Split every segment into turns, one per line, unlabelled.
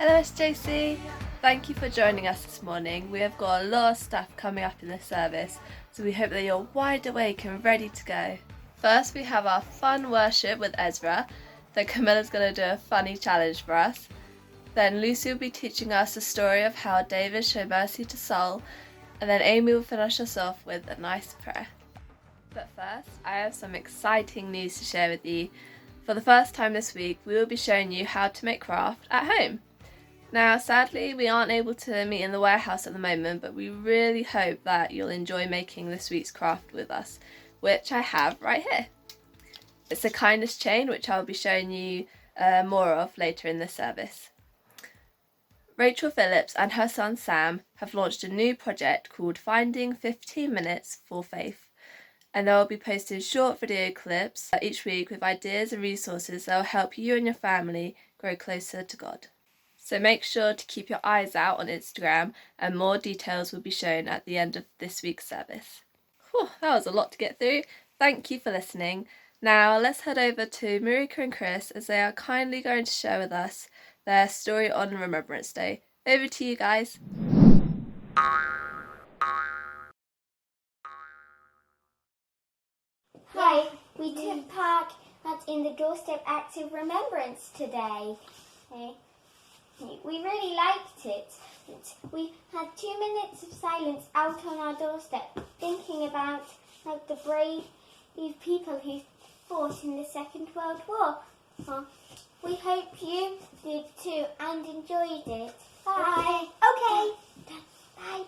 Hello SJC, thank you for joining us this morning. We have got a lot of stuff coming up in this service, so we hope that you're wide awake and ready to go. First we have our fun worship with Ezra, then Camilla's going to do a funny challenge for us. Then Lucy will be teaching us the story of how David showed mercy to Saul, and then Amy will finish us off with a nice prayer. But first, I have some exciting news to share with you. For the first time this week, we will be showing you how to make craft at home. Now, sadly, we aren't able to meet in the warehouse at the moment, but we really hope that you'll enjoy making this week's craft with us, which I have right here. It's a kindness chain, which I'll be showing you more of later in this service. Rachel Phillips and her son Sam have launched a new project called Finding 15 Minutes for Faith, and they'll be posting short video clips each week with ideas and resources that will help you and your family grow closer to God. So make sure to keep your eyes out on Instagram, and more details will be shown at the end of this week's service. Whew, that was a lot to get through. Thank you for listening. Now let's head over to Marika and Chris as they are kindly going to share with us their story on Remembrance Day. Over to you guys.
Hi, we took part in the Doorstep Active Remembrance today. We really liked it. We had 2 minutes of silence out on our doorstep, thinking about the brave people who fought in the Second World War. We hope you did too and enjoyed it. Bye. Okay. Bye.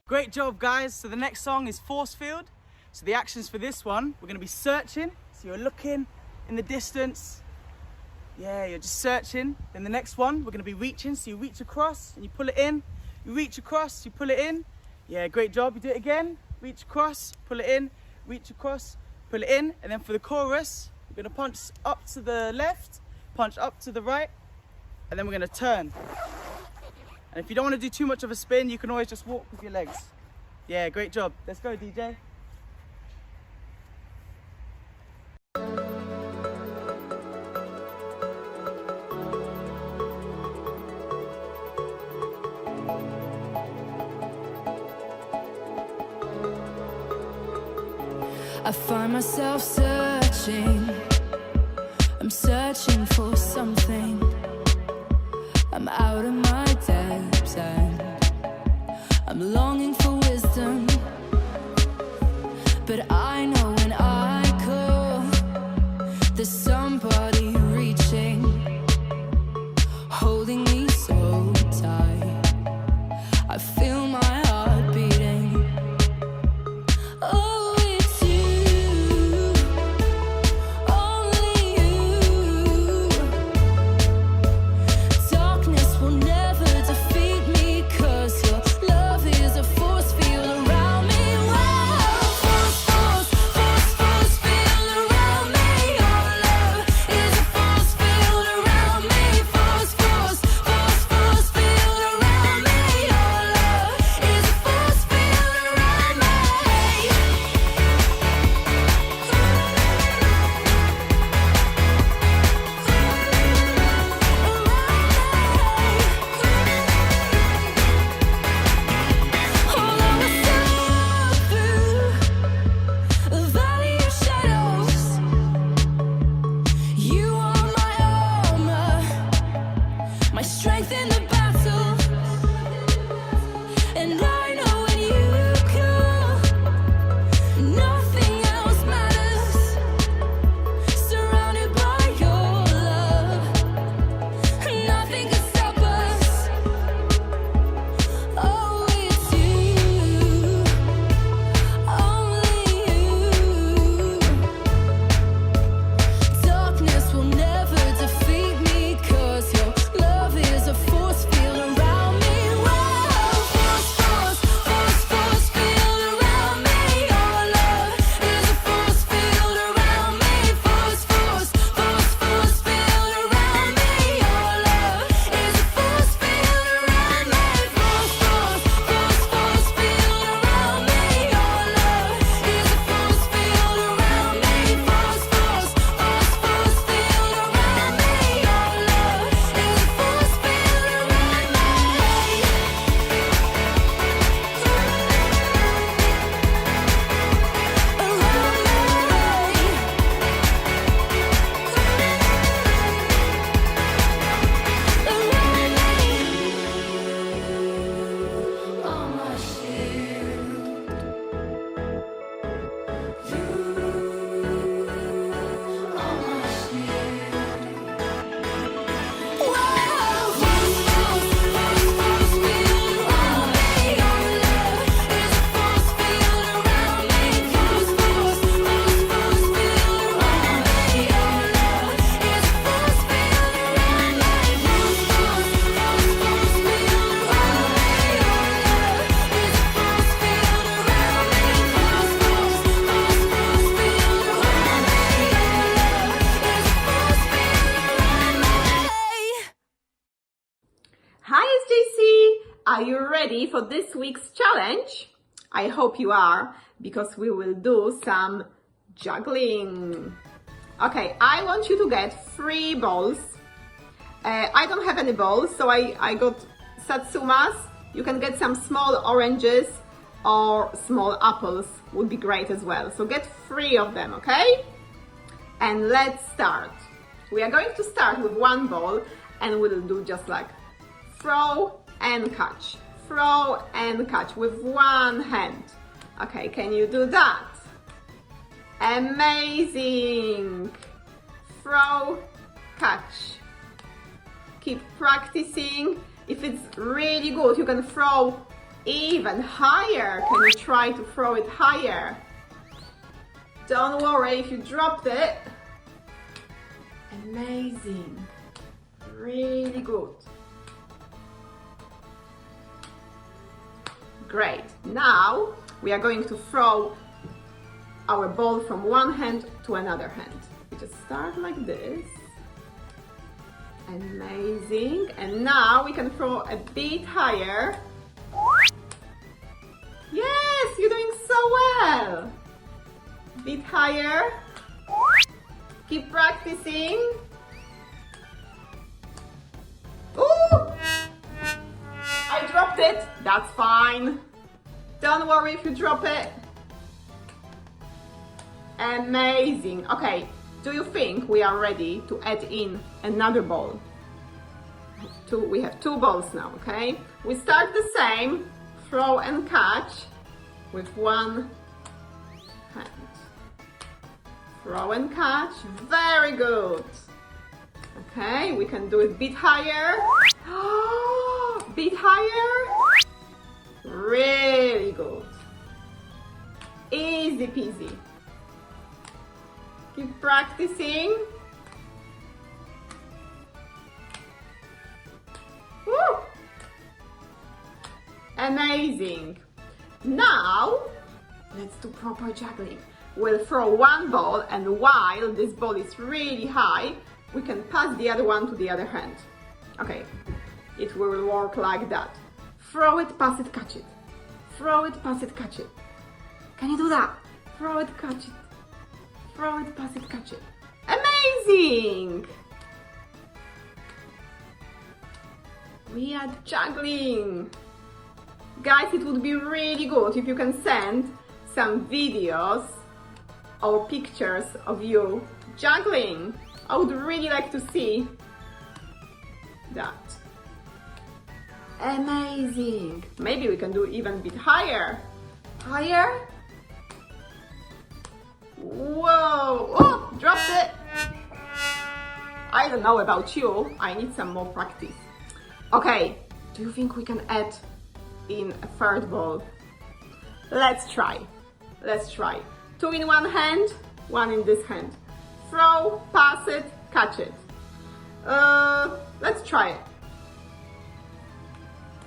Great job, guys. So the next song is Force Field. So the actions for this one, we're going to be searching. So you're looking in the distance. Yeah, you're just searching. Then the next one, we're going to be reaching. So you reach across and you pull it in. You reach across, you pull it in. Yeah, great job. You do it again. Reach across, pull it in. Reach across, pull it in. And then for the chorus, we're going to punch up to the left, punch up to the right, and then we're going to turn. And if you don't want to do too much of a spin, you can always just walk with your legs. Yeah, great job. Let's go, DJ.
I find myself searching. I'm searching for something. I'm out of my depths and I'm longing for wisdom. But I know when I call, there's somebody reaching, holding me so tight. I feel my heart beating. Oh, it's you, only you. Darkness will never defeat me, 'cause your love is a force field around me. Whoa, force, force,
Are you ready for this week's challenge? I hope you are, because we will do some juggling. Okay, I want you to get 3 balls. I don't have any balls, so I got satsumas. You can get some small oranges or small apples, would be great as well. So get 3 of them, okay? And let's start. We are going to start with 1 ball and we'll do just like throw and catch. Throw and catch with 1 hand. Okay, can you do that? Amazing! Throw, catch. Keep practicing. If it's really good, you can throw even higher. Can you try to throw it higher? Don't worry if you dropped it. Amazing. Really good. Great. Now we are going to throw our ball from 1 hand to another hand. We just start like this. Amazing. And now we can throw a bit higher. Yes, you're doing so well. Bit higher. Keep practicing. Ooh! I dropped it. That's fine. Don't worry if you drop it. Amazing. Okay, do you think we are ready to add in another ball? We have 2 balls now, okay? We start the same, throw and catch with 1 hand. Throw and catch, very good. Okay, we can do it a bit higher. Bit higher. Really good. Easy peasy. Keep practicing. Woo! Amazing. Now, let's do proper juggling. We'll throw 1 ball, and while this ball is really high, we can pass the other one to the other hand. Okay, it will work like that. Throw it, pass it, catch it. Throw it, pass it, catch it. Can you do that? Throw it, catch it. Throw it, pass it, catch it. Amazing! We are juggling. Guys, it would be really good if you can send some videos or pictures of you juggling. I would really like to see that. Amazing. Maybe we can do even a bit higher. Higher. Whoa! Oh, dropped it. I don't know about you. I need some more practice. Okay, do you think we can add in a 3rd ball? Let's try. Let's try. 2 in 1 hand, 1 in this hand. Throw, pass it, catch it. Let's try it.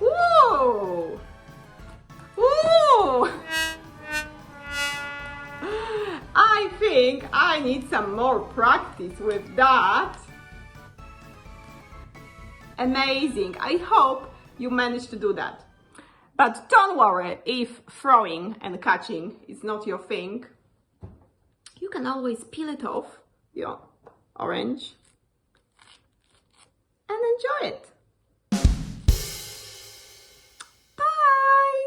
Whoa! Whoa! I think I need some more practice with that. Amazing. I hope you managed to do that. But don't worry if throwing and catching is not your thing. You can always peel it off, your orange, and enjoy it. Bye!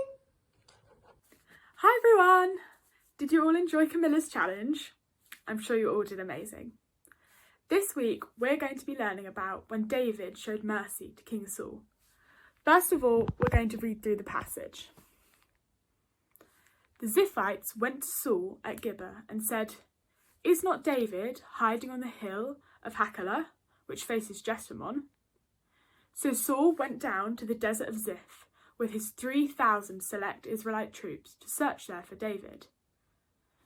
Hi everyone! Did you all enjoy Camilla's challenge? I'm sure you all did amazing. This week we're going to be learning about when David showed mercy to King Saul. First of all, we're going to read through the passage. The Ziphites went to Saul at Gibeah and said, "Is not David hiding on the hill of Hachilah, which faces Jeshimon?" So Saul went down to the desert of Ziph with his 3,000 select Israelite troops to search there for David.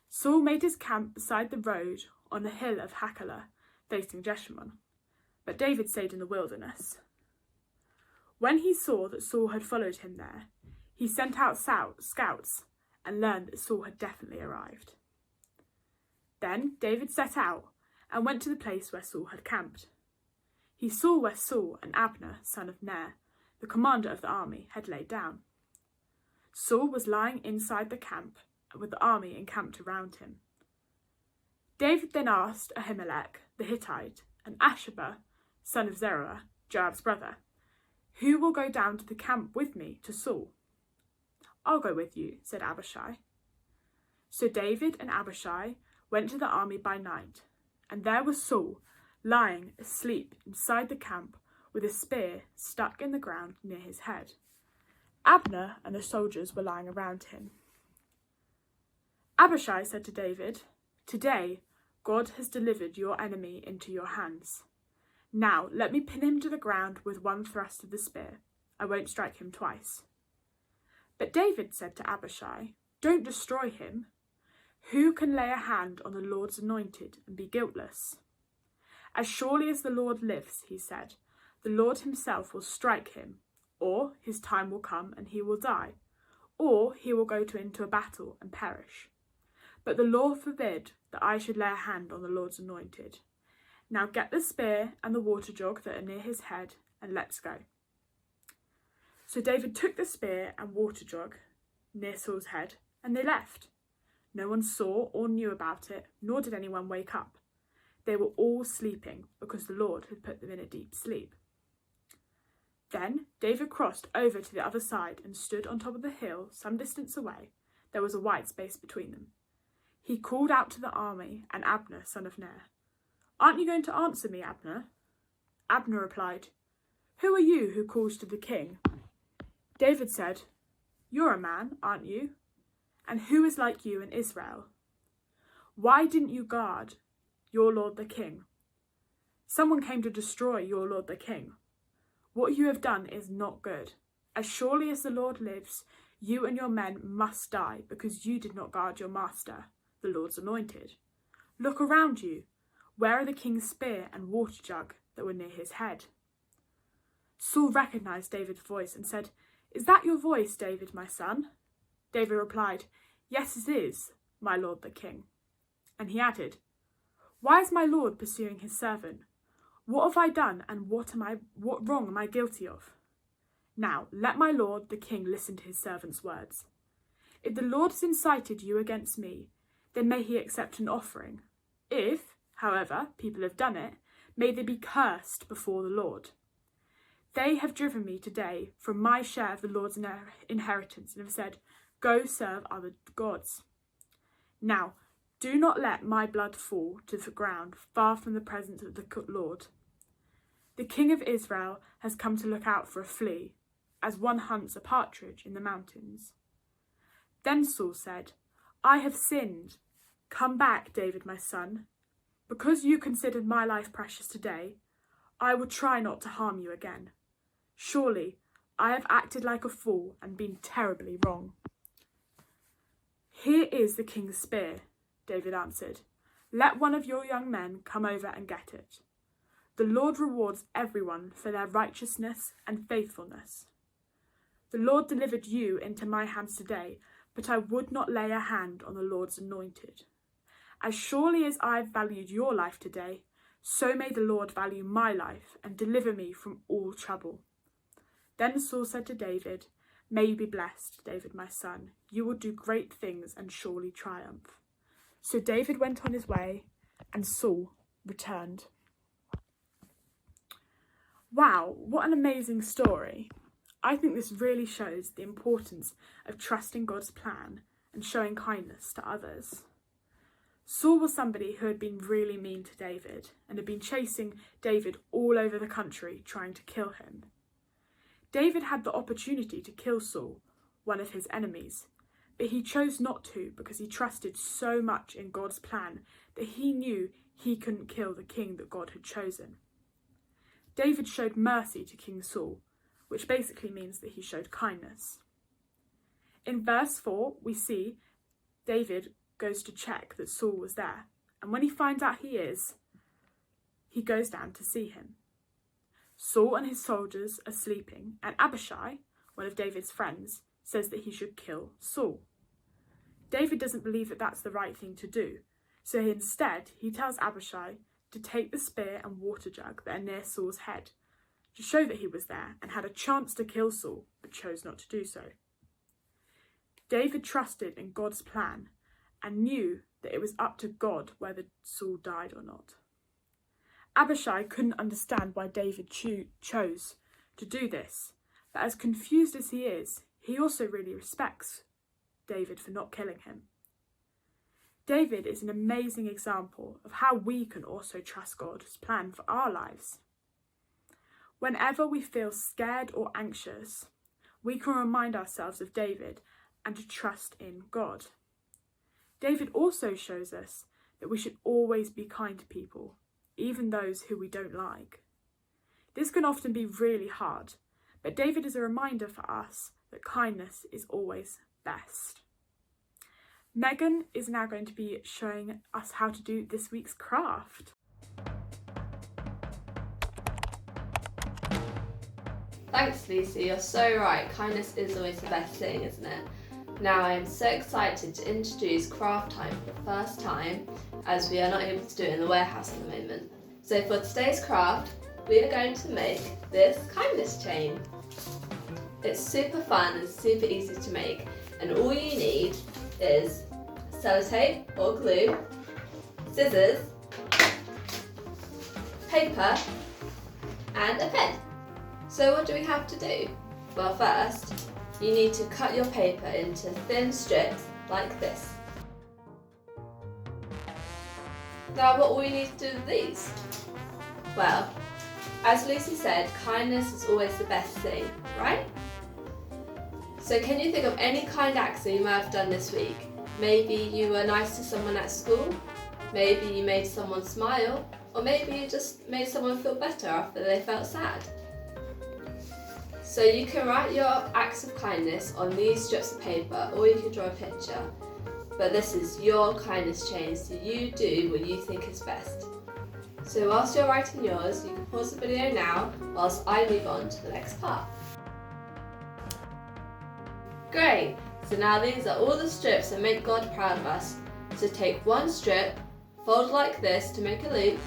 Saul made his camp beside the road on the hill of Hachilah, facing Jeshimon, but David stayed in the wilderness. When he saw that Saul had followed him there, he sent out scouts and learned that Saul had definitely arrived. Then David set out and went to the place where Saul had camped. He saw where Saul and Abner, son of Ner, the commander of the army, had laid down. Saul was lying inside the camp with the army encamped around him. David then asked Ahimelech the Hittite and Ashaba, son of Zeruiah, Joab's brother, "Who will go down to the camp with me to Saul?" "I'll go with you," said Abishai. So David and Abishai went to the army by night, and there was Saul lying asleep inside the camp with a spear stuck in the ground near his head. Abner and the soldiers were lying around him. Abishai said to David, "Today God has delivered your enemy into your hands. Now let me pin him to the ground with one thrust of the spear. I won't strike him twice." But David said to Abishai, "Don't destroy him. Who can lay a hand on the Lord's anointed and be guiltless? As surely as the Lord lives," he said, "the Lord himself will strike him, or his time will come and he will die, or he will go into a battle and perish. But the Lord forbid that I should lay a hand on the Lord's anointed. Now get the spear and the water jug that are near his head, and let's go." So David took the spear and water jug near Saul's head, and they left. No one saw or knew about it, nor did anyone wake up. They were all sleeping because the Lord had put them in a deep sleep. Then David crossed over to the other side and stood on top of the hill some distance away. There was a wide space between them. He called out to the army and Abner, son of Ner, "Aren't you going to answer me, Abner?" Abner replied, "Who are you who calls to the king?" David said, "You're a man, aren't you? And who is like you in Israel? Why didn't you guard your lord the king? Someone came to destroy your lord the king. What you have done is not good. As surely as the Lord lives, you and your men must die because you did not guard your master, the Lord's anointed. Look around you. Where are the king's spear and water jug that were near his head?" Saul recognized David's voice and said, "Is that your voice, David, my son?" David replied, "Yes, it is, my lord the king." And he added, "Why is my lord pursuing his servant? What have I done, and what wrong am I guilty of? Now let my lord the king listen to his servant's words. If the Lord has incited you against me, then may he accept an offering. If, however, people have done it, may they be cursed before the Lord. They have driven me today from my share of the Lord's inheritance and have said, 'Go serve other gods.' Now, do not let my blood fall to the ground far from the presence of the Lord. The king of Israel has come to look out for a flea, as one hunts a partridge in the mountains." Then Saul said, "I have sinned. Come back, David, my son. Because you considered my life precious today, I will try not to harm you again. Surely I have acted like a fool and been terribly wrong." "Here is the king's spear," David answered. "Let one of your young men come over and get it. The Lord rewards everyone for their righteousness and faithfulness. The Lord delivered you into my hands today, but I would not lay a hand on the Lord's anointed. As surely as I have valued your life today, so may the Lord value my life and deliver me from all trouble." Then Saul said to David, "May you be blessed, David, my son. You will do great things and surely triumph." So David went on his way, and Saul returned. Wow, what an amazing story. I think this really shows the importance of trusting God's plan and showing kindness to others. Saul was somebody who had been really mean to David and had been chasing David all over the country trying to kill him. David had the opportunity to kill Saul, one of his enemies, but he chose not to because he trusted so much in God's plan that he knew he couldn't kill the king that God had chosen. David showed mercy to King Saul, which basically means that he showed kindness. In verse 4, we see David goes to check that Saul was there, and when he finds out he is, he goes down to see him. Saul and his soldiers are sleeping, and Abishai, one of David's friends, says that he should kill Saul. David doesn't believe that that's the right thing to do, so instead he tells Abishai to take the spear and water jug that are near Saul's head, to show that he was there and had a chance to kill Saul, but chose not to do so. David trusted in God's plan and knew that it was up to God whether Saul died or not. Abishai couldn't understand why David chose to do this, but as confused as he is, he also really respects David for not killing him. David is an amazing example of how we can also trust God's plan for our lives. Whenever we feel scared or anxious, we can remind ourselves of David and to trust in God. David also shows us that we should always be kind to people, even those who we don't like. This can often be really hard, but David is a reminder for us that kindness is always best. Megan is now going to be showing us how to do this week's craft.
Thanks, Lucy, you're so right. Kindness is always the best thing, isn't it? Now I am so excited to introduce craft time for the first time, as we are not able to do it in the warehouse at the moment. So for today's craft, we are going to make this kindness chain. It's super fun and super easy to make, and all you need is sellotape or glue, scissors, paper and a pen. So what do we have to do? Well, first you need to cut your paper into thin strips like this. Now what will we need to do with these? Well, as Lucy said, kindness is always the best thing, right? So can you think of any kind action you might have done this week? Maybe you were nice to someone at school, maybe you made someone smile, or maybe you just made someone feel better after they felt sad. So you can write your acts of kindness on these strips of paper, or you can draw a picture. But this is your kindness chain, so you do what you think is best. So whilst you're writing yours, you can pause the video now whilst I move on to the next part. Great! So now these are all the strips that make God proud of us. So take one strip, fold like this to make a loop,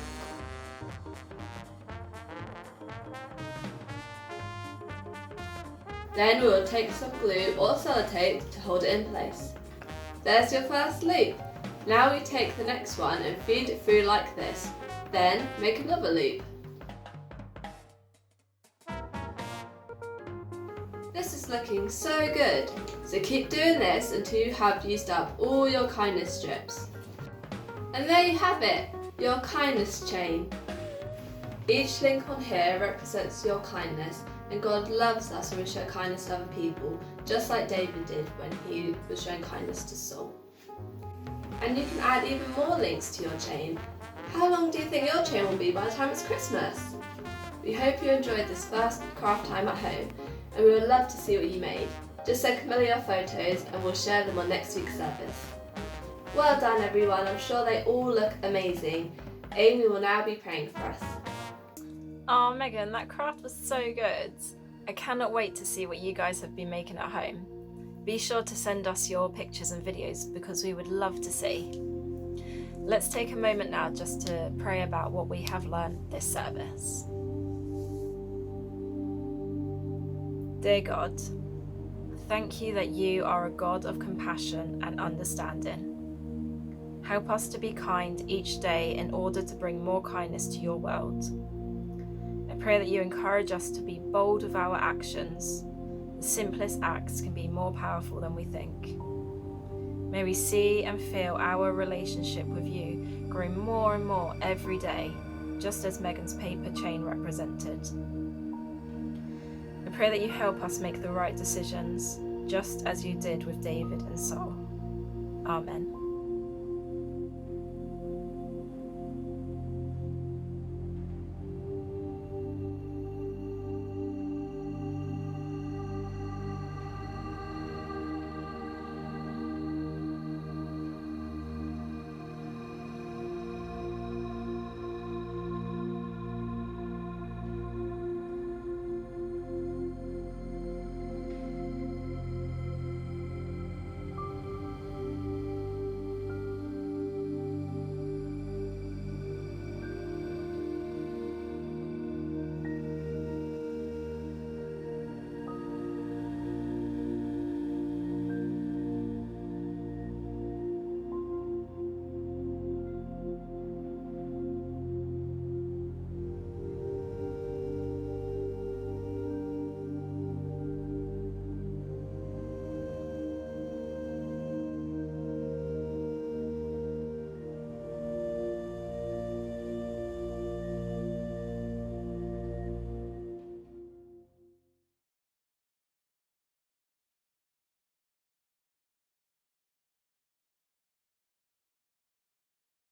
then we will take some glue or sellotape to hold it in place. There's your first loop. Now we take the next one and feed it through like this, then make another loop. This is looking so good, so keep doing this until you have used up all your kindness strips. And there you have it, your kindness chain. Each link on here represents your kindness, and God loves us when we show kindness to other people, just like David did when he was showing kindness to Saul. And you can add even more links to your chain. How long do you think your chain will be by the time it's Christmas? We hope you enjoyed this first craft time at home, and we would love to see what you made. Just send Camilla your photos and we'll share them on next week's service. Well done everyone, I'm sure they all look amazing. Amy will now be praying for us.
Oh Megan, that craft was so good. I cannot wait to see what you guys have been making at home. Be sure to send us your pictures and videos because we would love to see. Let's take a moment now just to pray about what we have learned this service. Dear God, thank you that you are a God of compassion and understanding. Help us to be kind each day in order to bring more kindness to your world. I pray that you encourage us to be bold with our actions. The simplest acts can be more powerful than we think. May we see and feel our relationship with you grow more and more every day, just as Megan's paper chain represented. I pray that you help us make the right decisions, just as you did with David and Saul. Amen.